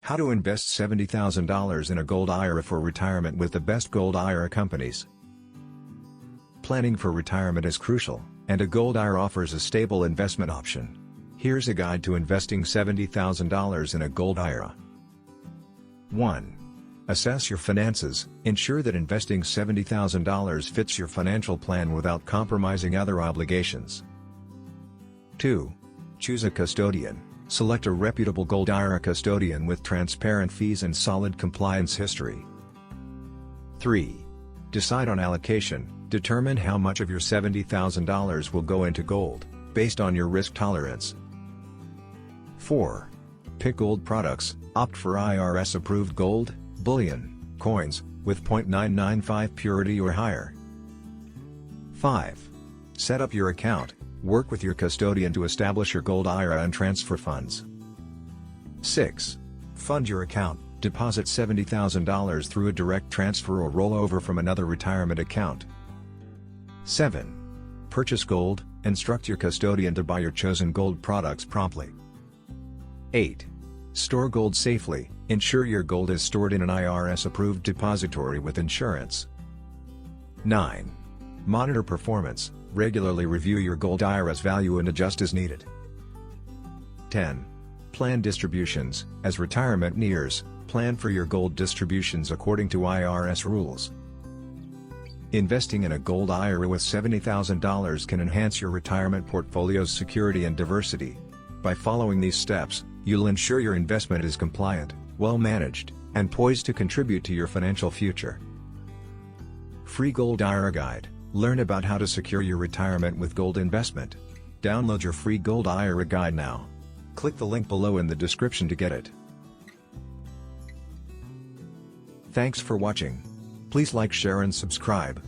How to invest $70,000 in a Gold IRA for retirement with the best Gold IRA companies. Planning for retirement is crucial, and a Gold IRA offers a stable investment option. Here's a guide to investing $70,000 in a Gold IRA. 1. Assess your finances. Ensure that investing $70,000 fits your financial plan without compromising other obligations. 2. Choose a custodian. Select a reputable Gold IRA custodian with transparent fees and solid compliance history. 3. Decide on allocation. Determine how much of your $70,000 will go into gold, based on your risk tolerance. 4. Pick gold products. Opt for IRS-approved gold, bullion, coins, with 0.995 purity or higher. 5. Set up your account. Work with your custodian to establish your Gold IRA and transfer funds. 6. Fund your account. Deposit $70,000 through a direct transfer or rollover from another retirement account. 7. Purchase gold. Instruct your custodian to buy your chosen gold products promptly. 8. Store gold safely. Ensure your gold is stored in an IRS-approved depository with insurance. 9. Monitor performance. Regularly review your Gold IRA's value and adjust as needed. 10. Plan distributions. As retirement nears, plan for your gold distributions according to IRS rules. Investing in a Gold IRA with $70,000 can enhance your retirement portfolio's security and diversity. By following these steps, you'll ensure your investment is compliant, well-managed, and poised to contribute to your financial future. Free Gold IRA Guide. Learn about how to secure your retirement with gold investment. Download your free Gold IRA Guide now. Click the link below in the description to get it. Thanks for watching. Please like, share and subscribe.